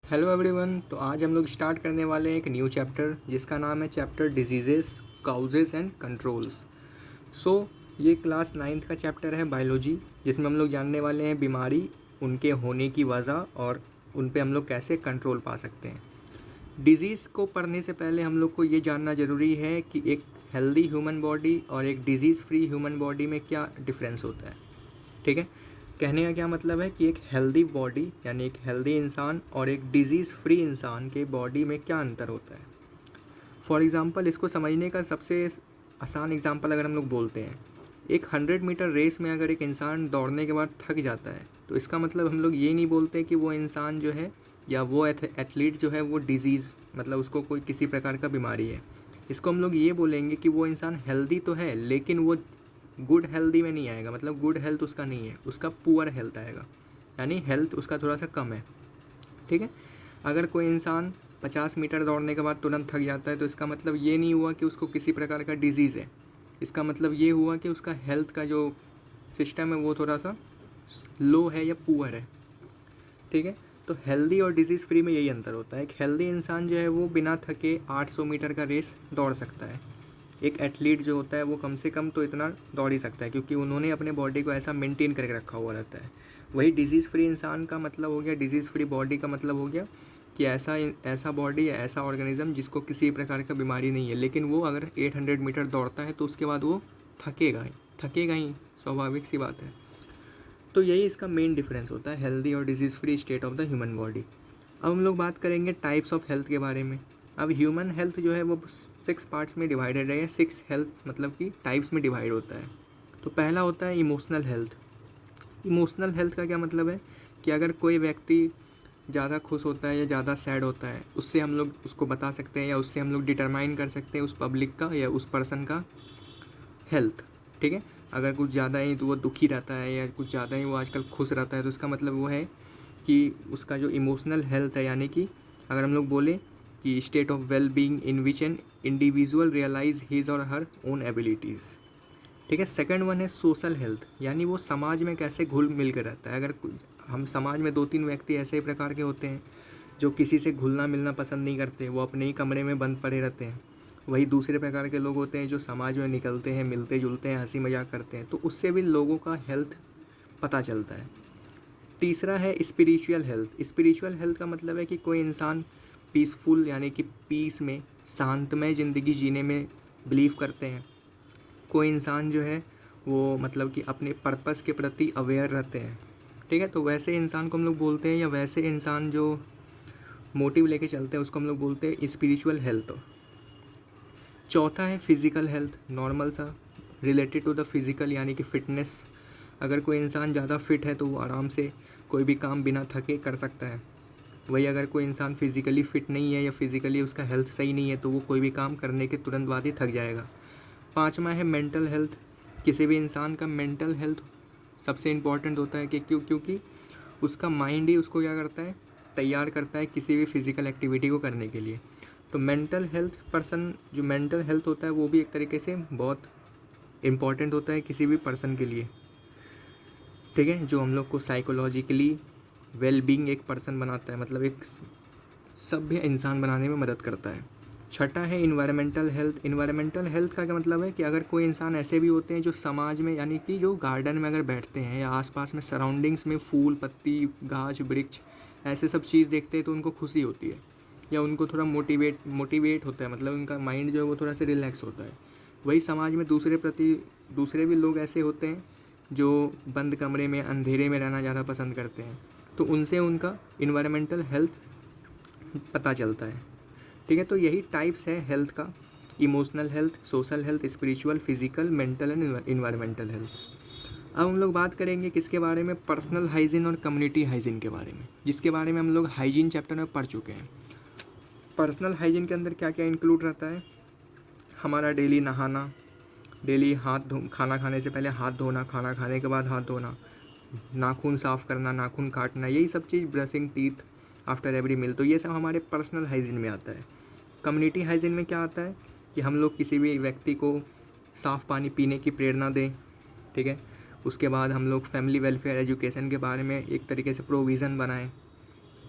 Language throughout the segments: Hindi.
Hello everyone. तो आज हम लोग स्टार्ट करने वाले हैं एक न्यू चैप्टर जिसका नाम है चैप्टर डिजीज़ेस काउजेज़ एंड कंट्रोल्स। सो ये क्लास 9th का चैप्टर है बायोलॉजी, जिसमें हम लोग जानने वाले हैं बीमारी, उनके होने की वजह और उन पे हम लोग कैसे कंट्रोल पा सकते हैं। डिज़ीज़ को पढ़ने से पहले हम लोग को ये जानना ज़रूरी है कि एक हेल्दी ह्यूमन बॉडी और एक डिज़ीज़ फ्री ह्यूमन बॉडी में क्या डिफरेंस होता है। ठीक है, कहने का क्या मतलब है कि एक हेल्दी बॉडी यानी एक हेल्दी इंसान और एक डिज़ीज़ फ्री इंसान के बॉडी में क्या अंतर होता है। फॉर एग्ज़ाम्पल, इसको समझने का सबसे आसान एग्ज़ाम्पल अगर हम लोग बोलते हैं, एक 100 मीटर रेस में अगर एक इंसान दौड़ने के बाद थक जाता है तो इसका मतलब हम लोग ये नहीं बोलते कि वो इंसान जो है या वो एथलीट जो है वो डिज़ीज़ मतलब उसको कोई किसी प्रकार का बीमारी है। इसको हम लोग ये बोलेंगे कि वो इंसान हेल्दी तो है लेकिन वो गुड हेल्दी में नहीं आएगा, मतलब गुड हेल्थ उसका नहीं है, उसका पुअर हेल्थ आएगा, यानी हेल्थ उसका थोड़ा सा कम है। ठीक है, अगर कोई इंसान 50 मीटर दौड़ने के बाद तुरंत थक जाता है तो इसका मतलब ये नहीं हुआ कि उसको किसी प्रकार का डिजीज़ है, इसका मतलब ये हुआ कि उसका हेल्थ का जो सिस्टम है वो थोड़ा सा लो है या पुअर है। ठीक है, तो हेल्दी और डिजीज़ फ्री में यही अंतर होता है। एक हेल्दी इंसान जो है वो बिना थके 800 मीटर का रेस दौड़ सकता है। एक एथलीट जो होता है वो कम से कम तो इतना दौड़ ही सकता है क्योंकि उन्होंने अपने बॉडी को ऐसा मेंटेन करके रखा हुआ रहता है। वही डिज़ीज़ फ्री इंसान का मतलब हो गया, डिज़ीज़ फ्री बॉडी का मतलब हो गया कि ऐसा ऐसा बॉडी या ऐसा ऑर्गेनिज्म जिसको किसी प्रकार का बीमारी नहीं है, लेकिन वो अगर 800 मीटर दौड़ता है तो उसके बाद वो थकेगा ही, स्वाभाविक सी बात है। तो यही इसका मेन डिफरेंस होता है, हेल्दी और disease free state of the human body. अब हम लोग बात करेंगे टाइप्स ऑफ हेल्थ के बारे में। अब ह्यूमन हेल्थ जो है वो 6 पार्ट्स में डिवाइडेड है, 6 हेल्थ मतलब कि टाइप्स में डिवाइड होता है। तो पहला होता है इमोशनल हेल्थ। इमोशनल हेल्थ का क्या मतलब है कि अगर कोई व्यक्ति ज़्यादा खुश होता है या ज़्यादा सैड होता है, उससे हम लोग उसको बता सकते हैं या उससे हम लोग डिटरमाइन कर सकते हैं उस पब्लिक का या उस पर्सन का हेल्थ। ठीक है, अगर कुछ ज़्यादा ही तो वो दुखी रहता है या कुछ ज़्यादा ही वो आजकल खुश रहता है तो इसका मतलब वो है कि उसका जो इमोशनल हेल्थ है, यानी कि अगर हम लोग बोले कि state of well being in which an individual realize his और हर ओन एबिलिटीज़। ठीक है, सेकंड वन है सोशल हेल्थ, यानी वो समाज में कैसे घुल मिल कर रहता है। अगर हम समाज में 2-3 व्यक्ति ऐसे प्रकार के होते हैं जो किसी से घुलना मिलना पसंद नहीं करते, वो अपने ही कमरे में बंद पड़े रहते हैं। वही दूसरे प्रकार के लोग होते हैं जो समाज में निकलते हैं, मिलते जुलते हैं, हंसी मजाक करते हैं, तो उससे भी लोगों का हेल्थ पता चलता है। तीसरा है स्पिरिचुअल हेल्थ। स्पिरिचुअल हेल्थ का मतलब है कि कोई इंसान पीसफुल यानी कि पीस में, शांतमय ज़िंदगी जीने में बिलीव करते हैं। कोई इंसान जो है वो मतलब कि अपने पर्पस के प्रति अवेयर रहते हैं। ठीक है, तो वैसे इंसान को हम लोग बोलते हैं, या वैसे इंसान जो मोटिव लेके चलते हैं उसको हम लोग बोलते हैं स्पिरिचुअल हेल्थ। चौथा है फिज़िकल हेल्थ, नॉर्मल सा, रिलेटेड टू द फिज़िकल यानी कि फ़िटनेस। अगर कोई इंसान ज़्यादा फिट है तो वो आराम से कोई भी काम बिना थके कर सकता है। वही अगर कोई इंसान फिज़िकली फ़िट नहीं है या फिज़िकली उसका हेल्थ सही नहीं है तो वो कोई भी काम करने के तुरंत बाद ही थक जाएगा। पाँचवा है मेंटल हेल्थ। किसी भी इंसान का मेंटल हेल्थ सबसे इम्पॉर्टेंट होता है कि क्योंकि उसका माइंड ही उसको क्या करता है, तैयार करता है किसी भी फिज़िकल एक्टिविटी को करने के लिए। तो मेंटल हेल्थ पर्सन, जो मेंटल हेल्थ होता है वो भी एक तरीके से बहुत इम्पॉर्टेंट होता है किसी भी पर्सन के लिए। ठीक है, जो हम लोग को साइकोलॉजिकली वेल बीइंग एक पर्सन बनाता है, मतलब एक सभ्य इंसान बनाने में मदद करता है। छठा है इन्वायरमेंटल हेल्थ। इन्वायरमेंटल हेल्थ का क्या मतलब है कि अगर कोई इंसान ऐसे भी होते हैं जो समाज में यानी कि जो गार्डन में अगर बैठते हैं या आसपास में सराउंडिंग्स में फूल पत्ती घास वृक्ष ऐसे सब चीज़ देखते हैं तो उनको खुशी होती है या उनको थोड़ा मोटिवेट होता है, मतलब उनका माइंड जो है वो थोड़ा सा रिलैक्स होता है। वही समाज में दूसरे भी लोग ऐसे होते हैं जो बंद कमरे में अंधेरे में रहना ज़्यादा पसंद करते हैं, तो उनसे उनका इन्वायरमेंटल हेल्थ पता चलता है। ठीक है, तो यही टाइप्स है हेल्थ का, emotional health, social health, spiritual, physical, mental and environmental health. अब हम लोग बात करेंगे किसके बारे में, पर्सनल हाइजीन और कम्युनिटी हाइजीन के बारे में, जिसके बारे में हम लोग हाइजीन चैप्टर में पढ़ चुके हैं। पर्सनल हाइजीन के अंदर क्या क्या इंक्लूड रहता है, हमारा डेली नहाना, डेली खाना खाने से पहले हाथ धोना, खाना खाने के बाद हाथ धोना, नाखून साफ़ करना, नाखून काटना, यही सब चीज़, brushing teeth after every meal, तो ये सब हमारे पर्सनल हाइजीन में आता है। कम्युनिटी हाइजीन में क्या आता है कि हम लोग किसी भी व्यक्ति को साफ़ पानी पीने की प्रेरणा दें। ठीक है, उसके बाद हम लोग फैमिली वेलफेयर एजुकेशन के बारे में एक तरीके से प्रोविज़न बनाएं।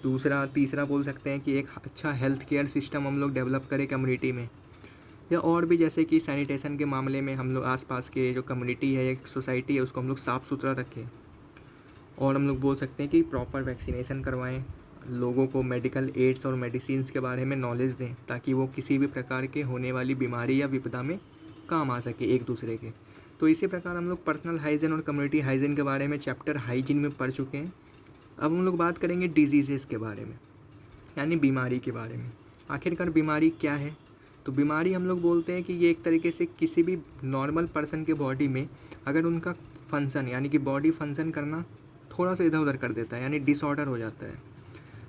तीसरा बोल सकते हैं कि एक अच्छा हेल्थ केयर सिस्टम हम लोग डेवलप करें कम्युनिटी में, या और भी जैसे कि सैनिटेशन के मामले में हम लोग आसपास के जो कम्युनिटी है, एक सोसाइटी है, उसको हम लोग साफ़ सुथरा रखें। और हम लोग बोल सकते हैं कि प्रॉपर वैक्सीनेशन करवाएं, लोगों को मेडिकल एड्स और मेडिसिन्स के बारे में नॉलेज दें, ताकि वो किसी भी प्रकार के होने वाली बीमारी या विपदा में काम आ सके एक दूसरे के। तो इसी प्रकार हम लोग पर्सनल हाइजीन और कम्युनिटी हाइजीन के बारे में चैप्टर हाइजीन में पढ़ चुके हैं। अब हम लोग बात करेंगे डिजीज़ेस के बारे में, यानी बीमारी के बारे में। आखिरकार बीमारी क्या है? तो बीमारी हम लोग बोलते हैं कि ये एक तरीके से किसी भी नॉर्मल पर्सन के बॉडी में अगर उनका फंक्शन यानी कि बॉडी फंक्शन करना थोड़ा सा इधर उधर कर देता है, यानी डिसऑर्डर हो जाता है।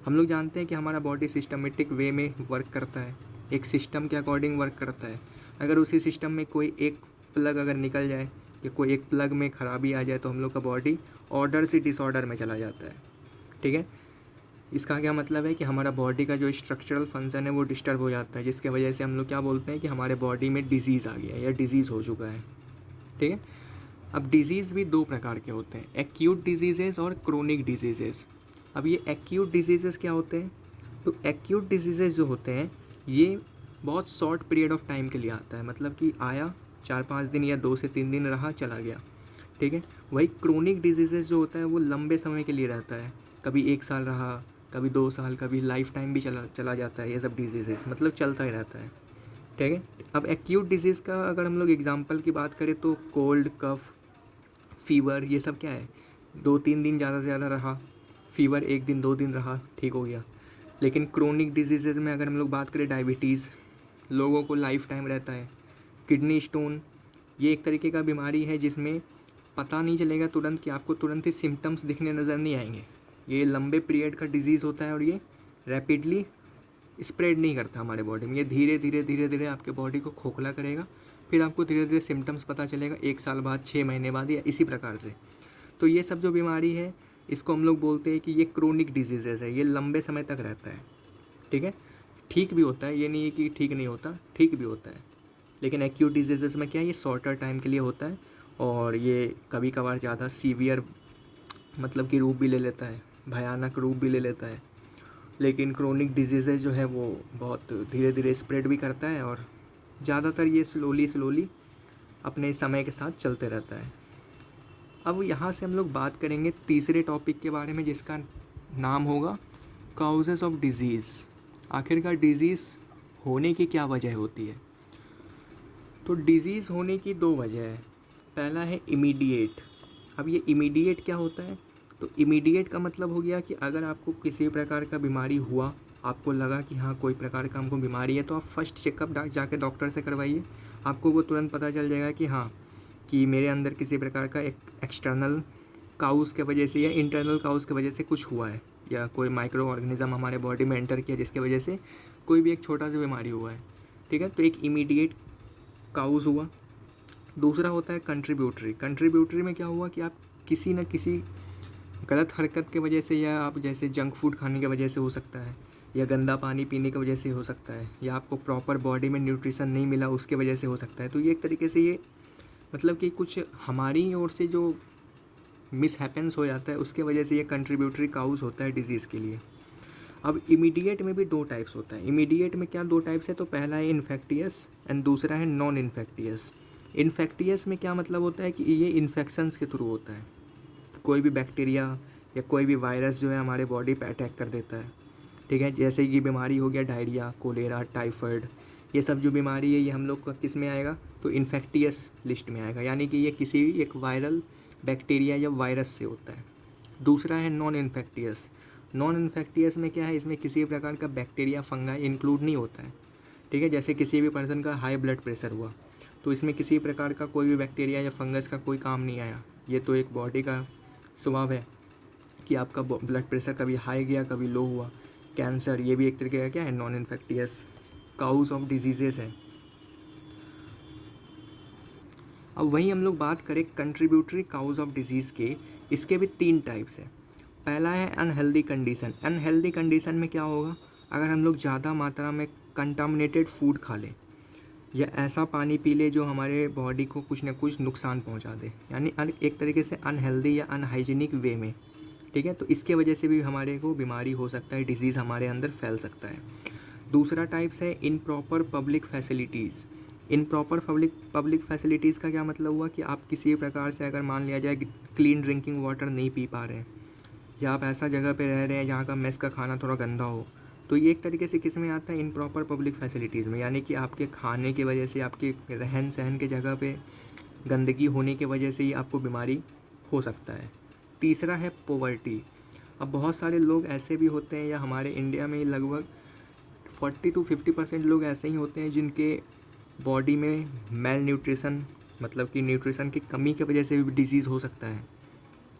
हम लोग जानते हैं कि हमारा बॉडी सिस्टमेटिक वे में वर्क करता है, एक सिस्टम के अकॉर्डिंग वर्क करता है। अगर उसी सिस्टम में कोई एक प्लग अगर निकल जाए या कोई एक प्लग में ख़राबी आ जाए तो हम लोग का बॉडी ऑर्डर से डिसऑर्डर में चला जाता है। ठीक है, इसका क्या मतलब है कि हमारा बॉडी का जो स्ट्रक्चरल फंक्शन है वो डिस्टर्ब हो जाता है, जिसके वजह से हम लोग क्या बोलते हैं कि हमारे बॉडी में डिजीज़ आ गया या डिजीज़ हो चुका है। ठीक है, अब डिजीज़ भी दो प्रकार के होते हैं, एक्यूट डिजीज़ेस और क्रोनिक डिजीज़ेस। अब ये एक्यूट डिजीज़ेस क्या होते हैं? तो एक्यूट डिजीज़ेस जो होते हैं ये बहुत शॉर्ट पीरियड ऑफ टाइम के लिए आता है, मतलब कि आया 4-5 दिन या 2 से 3 दिन रहा चला गया। ठीक है, वही क्रोनिक डिजीज़ेस जो होता है वो लंबे समय के लिए रहता है, कभी 1 साल रहा, कभी 2 साल, कभी लाइफ टाइम भी चला चला जाता है। ये सब डिजीज़ेस मतलब चलता ही रहता है। ठीक है, अब एक्यूट डिजीज़ का अगर हम लोग एग्जांपल की बात करें तो कोल्ड, कफ, फीवर, ये सब क्या है, 2-3 दिन ज़्यादा से ज़्यादा रहा, फीवर 1 दिन 2 दिन रहा, ठीक हो गया। लेकिन क्रोनिक डिजीज़ेज़ में अगर हम लोग बात करें, डायबिटीज़ लोगों को लाइफ टाइम रहता है, किडनी स्टोन ये एक तरीके का बीमारी है जिसमें पता नहीं चलेगा तुरंत कि आपको तुरंत ही सिम्टम्स दिखने नज़र नहीं आएंगे। ये लंबे पीरियड का डिजीज़ होता है और ये रैपिडली स्प्रेड नहीं करता हमारे बॉडी में। ये धीरे धीरे आपके बॉडी को खोखला करेगा, फिर आपको धीरे धीरे सिम्टम्स पता चलेगा 1 साल बाद, 6 महीने बाद, या इसी प्रकार से। तो ये सब जो बीमारी है इसको हम लोग बोलते हैं कि ये क्रोनिक डिजीज़ेज़ है, ये लंबे समय तक रहता है। ठीक है, ठीक भी होता है, ये नहीं है कि ठीक नहीं होता, ठीक भी होता है। लेकिन एक्यूट डिजीज़ेज़ में क्या है, ये शॉर्टर टाइम के लिए होता है और ये कभी कभार ज़्यादा सीवियर मतलब कि रूप भी ले लेता है, भयानक रूप भी ले लेता है। लेकिन क्रोनिक डिजीज़ेज़ जो है वो बहुत धीरे धीरे स्प्रेड भी करता है और ज़्यादातर ये स्लोली अपने समय के साथ चलते रहता है। अब यहाँ से हम लोग बात करेंगे तीसरे टॉपिक के बारे में, जिसका नाम होगा काउजेज़ ऑफ डिज़ीज़। आखिरकार डिज़ीज़ होने की क्या वजह होती है? तो डिज़ीज़ होने की 2 वजह है। पहला है इमीडिएट। अब ये इमीडिएट क्या होता है? तो इमीडिएट का मतलब हो गया कि अगर आपको किसी प्रकार का बीमारी हुआ, आपको लगा कि हाँ कोई प्रकार का हमको बीमारी है, तो आप फर्स्ट चेकअप जाके डॉक्टर से करवाइए। आपको वो तुरंत पता चल जाएगा कि हाँ कि मेरे अंदर किसी प्रकार का एक एक्सटर्नल काउज़ के वजह से या इंटरनल काउज़ की वजह से कुछ हुआ है, या कोई माइक्रो ऑर्गेनिज़म हमारे बॉडी में एंटर किया जिसकी वजह से कोई भी एक छोटा सा बीमारी हुआ है। ठीक है, तो एक इमीडिएट काउज़ हुआ। दूसरा होता है कंट्रीब्यूटरी। कंट्रीब्यूटरी में क्या हुआ कि आप किसी न किसी गलत हरकत के वजह से, या आप जैसे जंक फूड खाने की वजह से हो सकता है, या गंदा पानी पीने की वजह से हो सकता है, या आपको प्रॉपर बॉडी में न्यूट्रिशन नहीं मिला उसके वजह से हो सकता है। तो ये एक तरीके से ये मतलब कि कुछ हमारी ओर से जो मिसहैपेंस हो जाता है उसके वजह से ये कंट्रीब्यूटरी काउज़ होता है डिज़ीज़ के लिए। अब इमीडिएट में भी 2 टाइप्स होता है। इमीडिएट में क्या 2 टाइप्स है? तो पहला है इन्फेक्टियस एंड दूसरा है नॉन इन्फेक्टियस। इन्फेक्टियस में क्या मतलब होता है कि ये इन्फेक्शंस के थ्रू होता है, कोई भी बैक्टीरिया या कोई भी वायरस जो है हमारे बॉडी पे अटैक कर देता है। ठीक है, जैसे ये बीमारी हो गया डायरिया, कोलेरा, टाइफाइड, ये सब जो बीमारी है ये हम लोग का किस में आएगा? तो इन्फेक्टियस लिस्ट में आएगा, यानी कि ये किसी भी एक वायरल बैक्टीरिया या वायरस से होता है। दूसरा है नॉन इन्फेक्टियस। नॉन इन्फेक्टियस में क्या है, इसमें किसी प्रकार का बैक्टीरिया, फंगाई इंक्लूड नहीं होता है। ठीक है, जैसे किसी भी पर्सन का हाई ब्लड प्रेशर हुआ तो इसमें किसी प्रकार का कोई भी बैक्टीरिया या फंगस का कोई काम नहीं आया। ये तो एक बॉडी का स्वभाव है कि आपका ब्लड प्रेशर कभी हाई गया, कभी लो हुआ। कैंसर ये भी एक तरीके का क्या है, non infectious cause of diseases है। अब वहीं हम लोग बात करें कंट्रीब्यूटरी काउज ऑफ डिजीज़ के, इसके भी 3 टाइप्स है। पहला है अनहेल्दी कंडीशन। अनहेल्दी कंडीशन में क्या होगा, अगर हम लोग ज़्यादा मात्रा में कंटामिनेटेड फूड खा लें या ऐसा पानी पी ले जो हमारे बॉडी को कुछ ना कुछ नुकसान पहुंचा दे, यानी एक तरीके से अनहेल्दी या अनहाइजीनिक वे में। ठीक है, तो इसके वजह से भी हमारे को बीमारी हो सकता है, डिजीज़ हमारे अंदर फैल सकता है। दूसरा टाइप्स है improper public facilities. Improper public facilities का क्या मतलब हुआ कि आप किसी प्रकार से अगर मान लिया जाए कि क्लीन ड्रिंकिंग वाटर नहीं पी पा रहे हैं, या आप ऐसा जगह पे रह रहे हैं जहाँ का मेस का खाना थोड़ा गंदा हो, तो ये एक तरीके से किस में आता है, इनप्रॉपर पब्लिक फैसिलिटीज़ में। यानी कि आपके खाने की वजह से, आपके रहन सहन के जगह पे गंदगी होने की वजह से ही आपको बीमारी हो सकता है। तीसरा है पोवर्टी। अब बहुत सारे लोग ऐसे भी होते हैं, या हमारे इंडिया में लगभग 40 to 50% लोग ऐसे ही होते हैं जिनके बॉडी में मेल न्यूट्रिशन, मतलब कि न्यूट्रिशन की कमी की वजह से भी डिजीज़ हो सकता है,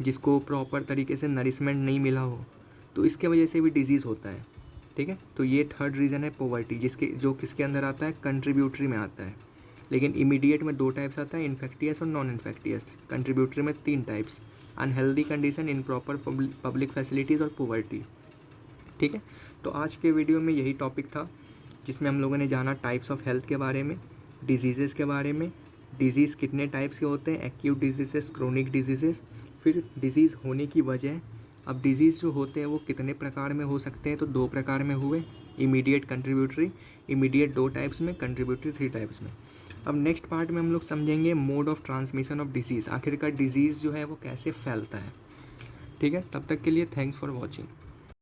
जिसको प्रॉपर तरीके से नरिशमेंट नहीं मिला हो, तो इसके वजह से भी डिजीज़ होता है। ठीक है, तो ये थर्ड रीज़न है पोवर्टी, जो किसके अंदर आता है, कंट्रीब्यूटरी में आता है। लेकिन इमीडिएट में 2 टाइप्स आता है, इन्फेक्टियस और नॉन इन्फेक्टियस। कंट्रीब्यूटरी में 3 types, unhealthy condition, improper public facilities और पोवर्टी। ठीक है, तो आज के वीडियो में यही टॉपिक था, जिसमें हम लोगों ने जाना टाइप्स ऑफ हेल्थ के बारे में, डिजीज़ेज़ के बारे में, डिजीज़ कितने टाइप्स के होते हैं, एक्यूट डिजीज़ेस, क्रोनिक डिजीज़ेस, फिर डिजीज़ होने की वजह। अब डिजीज़ जो होते हैं वो कितने प्रकार में हो सकते हैं, तो 2 प्रकार में हुए, इमीडिएट, कंट्रीब्यूटरी। इमीडिएट 2 टाइप्स में, कंट्रीब्यूटरी 3 टाइप्स में। अब नेक्स्ट पार्ट में हम लोग समझेंगे mode of transmission of disease, आखिरकार डिजीज़ जो है वो कैसे फैलता है। ठीक है, तब तक के लिए थैंक्स फॉर वॉचिंग।